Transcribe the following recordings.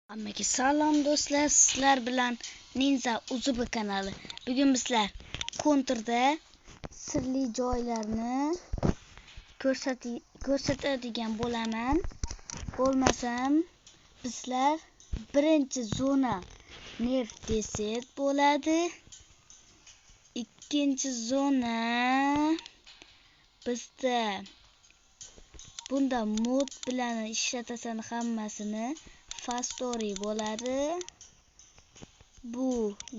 Hammaga salom do'stlar, sizlar bilan Ninja Uzubi kanali. Bugun bizlar konturda sirli joylarni ko'rsatadigan bo'laman. Bo'lmasam bizlar birinchi zona neft desert bo'ladi. Ikkinchi zona bizda bunda mod bilan ishlatasan hammasini. Fast story bo'ladi. Bu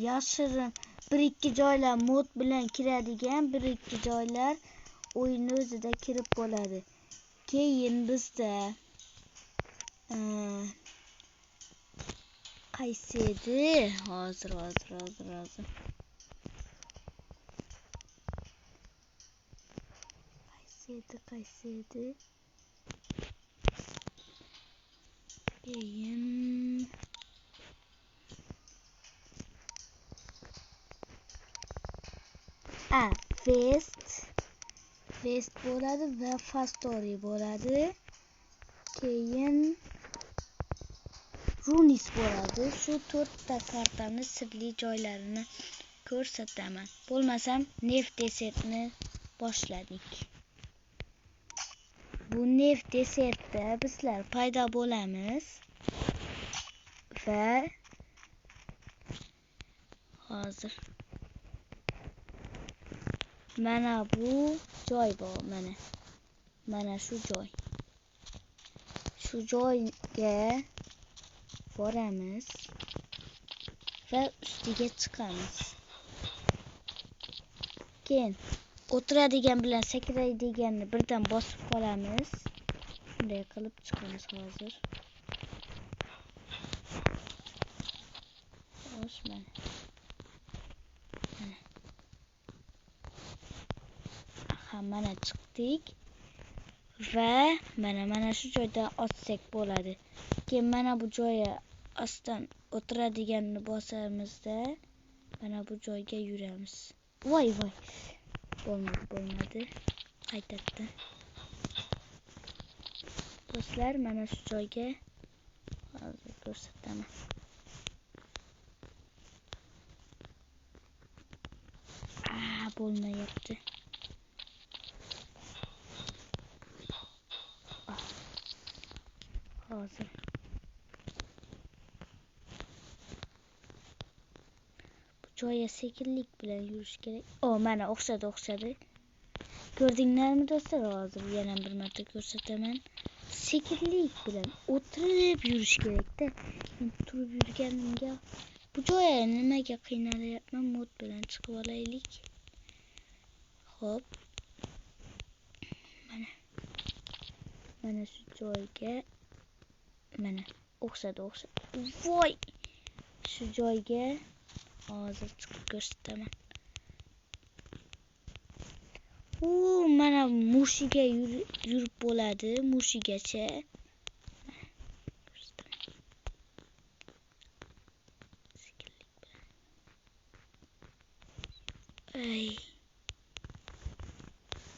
yashirin bir-ikki joylar mod bilan kiradigan, bir-ikki joylar o'yin o'zida kirib bo'ladi. Keyin bizda qaysi edi? Hozir. Qaysi edi? Keyin West bo'ladi va Fast Story bo'ladi. Keyin Runis bo'ladi. Shu 4 ta kartani sirli joylarini ko'rsataman. Bo'lmasam neft desertni boshladik. Bu neft desertda bizlar paydo bo'lamiz va hozir mana bu joy bor, mana shu joy. Shu joyga boramiz va ustiga chiqamiz. Keyin o'tiradigan bilan sakraydiganni birdan bosib qolamiz. Bunday qilib chiqamiz hozir. Mana chiqdik va mana shu joyda otsak bo'ladi. Keyin mana bu joyga ostdan o'tiradiganni bosamizda mana bu joyga yuramiz. Voy. Bo'lmadi. Qaytardi. Do'stlar, mana shu joyga hozir ko'rsataman. Bo'lmayapti. Hozir. Bu joyga sekinlik bilan yurish kerak. Mana o'xshadi. Ko'rdinglarmi do'stlar? Hozir yana bir marta ko'rsataman. Sekinlik bilan o'tirib yurish kerak-da. Men turib yurganimga bu joyga nimaga qiynalyapman? Mod bilan chiqib olaylik. Xo'p. Mana shu joyga o'xshadi. Voy! Shu joyga hozir chiqib ko'rsataman. Mana mushiga yurib bo'ladi, mushigacha.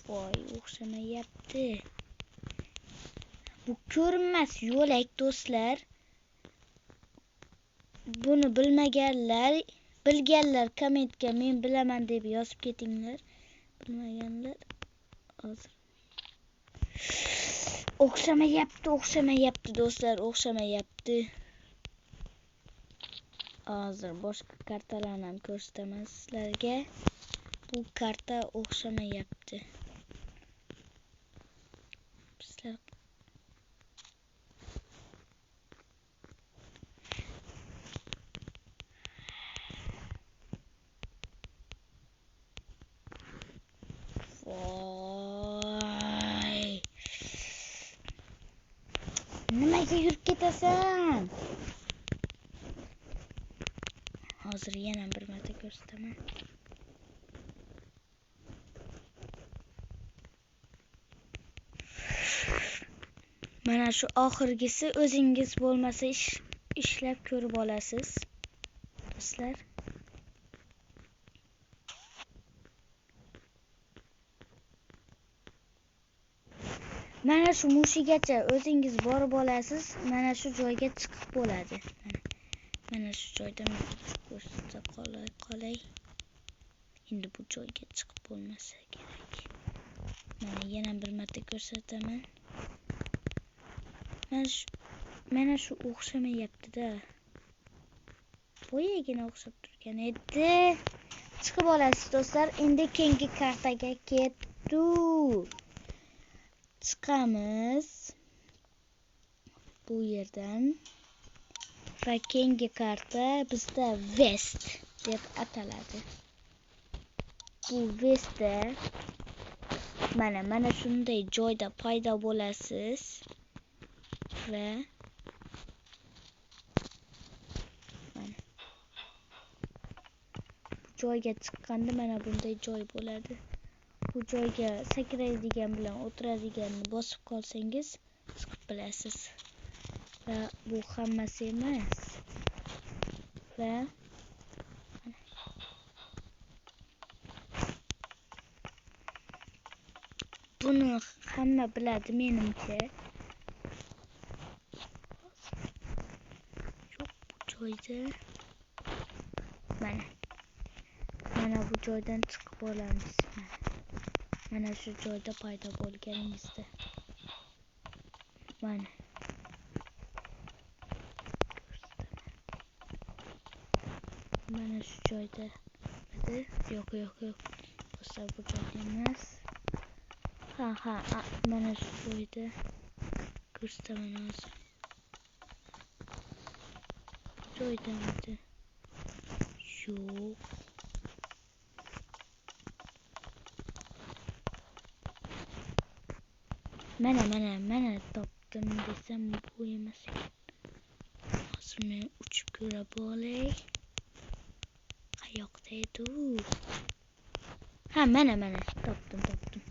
Voy, o'xshamayapti. Bu ko'rinmas yo'lak do'stlar. Buni bilganlar kommentga men bilaman deb yozib ketinglar. Bilmaganlar hozir. O'xshamayapti do'stlar, o'xshamayapti. Hozir boshqa kartalarni ham ko'rsataman sizlarga. Bu karta o'xshamayapti. Sizlar nimaga yurib ketasan? Hozir yana bir marta ko'rsataman. Mana shu oxirgisi o'zingiz bo'lmasa ishlab ko'rib olasiz. Do'stlar, Mana shu mushigacha o'zingiz borib olasiz. Mana shu joyga chiqib bo'ladi. Mana shu joyda ko'rsatib qolay. Endi bu joyga chiqib bo'lmasa kerak. Mana yana bir marta ko'rsataman. Mana shu o'xshamayapti-da. Boyagina o'xshab turgan edi. Chiqib olasiz do'stlar. Endi keyingi kartaga ketdik. Chiqamiz bu yerdan. Va keyingi karta bizda West deb ataladi. Bu Westda mana shunday joyda paydo bo'lasiz va mana bu joyga chiqqanda mana bunday joy bo'ladi. Bu joyga sakraydigan bilan o'tiradiganni bosib qolsangiz chiqib bilasiz. Va bu hammasi emas. Va buni hamma biladi menimcha. Yo'q bu joyda. Mana bu joydan chiqib olamiz. Mana shu joyda paydo bo'lganingizda. Mana shu joyda. Yo'q. Do'stlar bu joyda emas. Ha, mana shu joyda. Ko'rsataman hozir. Bu joydamidi? Yo'q. Mana topdim desam bu emas ekan. Hozir men uchib ko'ra bo'lay. Qayoqda edi u? Ha, mana topdim.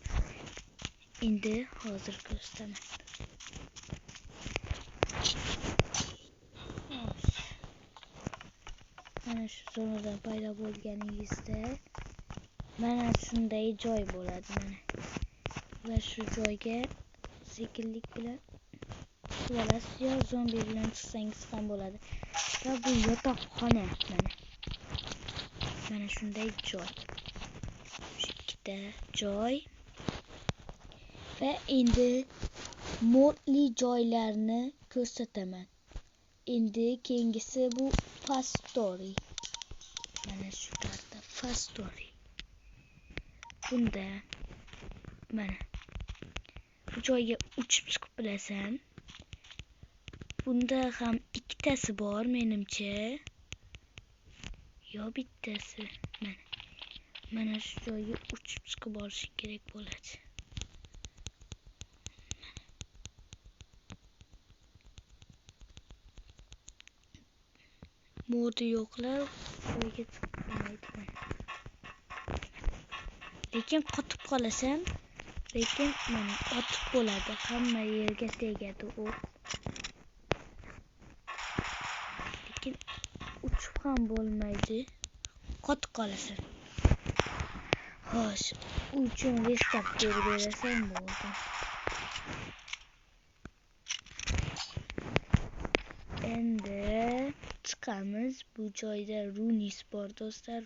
Endi hozir ko'rsataman. Mana shu zonadan paydo bo'lganingizda mana shunday joy bo'ladi mana. Va shu joyga sekinlik bilan olasiz yo zombi bilan chiqsangiz ham bo'ladi. Va bu yotoqxona mana shunday joy. Ikkita joy. Va endi modli joylarni ko'rsataman. Endi keyingisi bu Fast Story. Mana shu karta Fast Story. Bunda mana bu joyga uchib chiqib bilasan. Bunda ham ikkitasi bor menimcha. Yo bittasi. Mana shu joyga uchib chiqib olish kerak bo'ladi. Modi yo'qlar joyga chiqmaydi. Lekin qotib qolasan, mana otib bo'ladi. Hamma yerga tegadi u. Lekin uchib ham bo'lmaydi. Qotib qolasan. Xo'sh, uchun restart berib berasan bo'ldi. Endi chiqamiz. Bu joyda Runis bor do'stlar,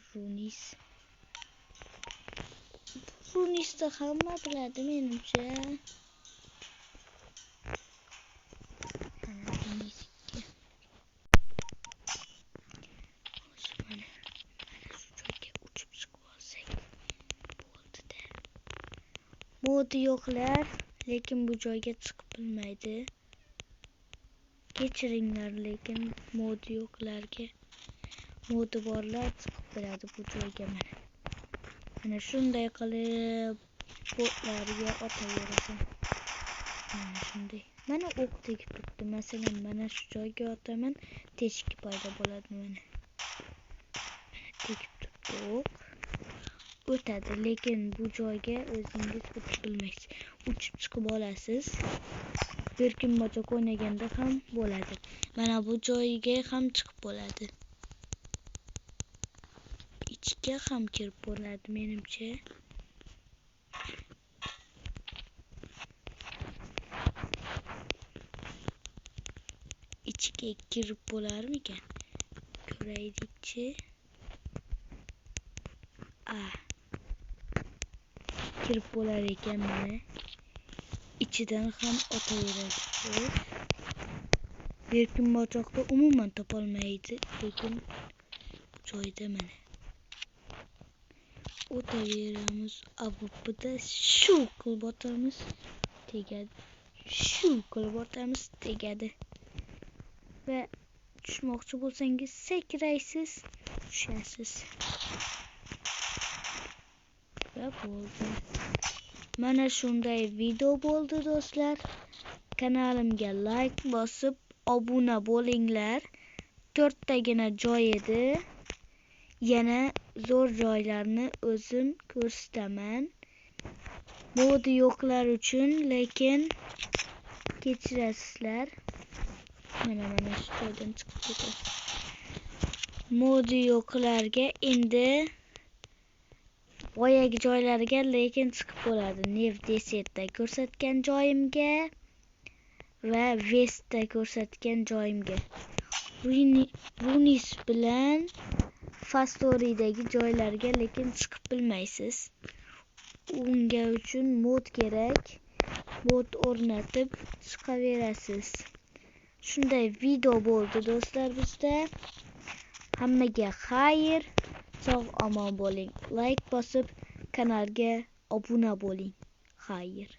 Runisda hamma biladi menimcha. Mana Runis 2. Mana shu joyga uchib chiqib olsak bo'ldi-da. Modi yo'qlar, lekin bu joyga chiqib bilmaydi. Kechiringlar, lekin modi yo'qlarga modi borlar chiqib biladi bu joyga mana shunday qilib botlarga otaverasan. Mana shunday. Mana o'q tegib turibdi. Masalan, mana shu joyga otaman, teshik paydo bo'ladi mana. Tegib turibdi o'q. O'tadi, lekin bu joyga o'zingiz o'tib bilmaysiz. Uchib chiqib olasiz. Bir kun mojoq o'ynaganda ham bo'ladi. Mana bu joyga ham chiqib bo'ladi. Ichga ham kirib bo'ladi menimcha. ichiga kirib bo'larmikan? Ko'raylikchi. Kirib bo'lar ekan mana. İçidan ham otaverasiz. Berkin mochoqda umuman topolmaydi, lekin joyda mana. O'taveramiz. Abubda shu qilib otamiz. Tegadi. Shu qilib otamiz, tegadi. Va tushmoqchi bo'lsangiz sakraysiz, tushasiz. Va bo'ldi. Mana shunday video bo'ldi do'stlar. Kanalimga like bosib obuna bo'linglar. 4 tagina joy edi. Yana zo'r joylarni o'zim ko'rsataman. Modi yo'qlar uchun, lekin kechirasizlar. Mana shu joydan chiqib ketadi. Modi yo'qlarga endi boyagi joylarga lekin chiqib bo'ladi. Nev desertda ko'rsatgan joyimga va Vestda ko'rsatgan joyimga. Runis bilan Fastoridagi joylarga lekin chiqib bilmaysiz. Unga uchun mod kerak. Mod o'rnatib chiqaverasiz. Shunday video bo'ldi do'stlar bizda. Hammaga xayr, sog' omon bo'ling. Like bosib kanalga obuna bo'ling. Xayr.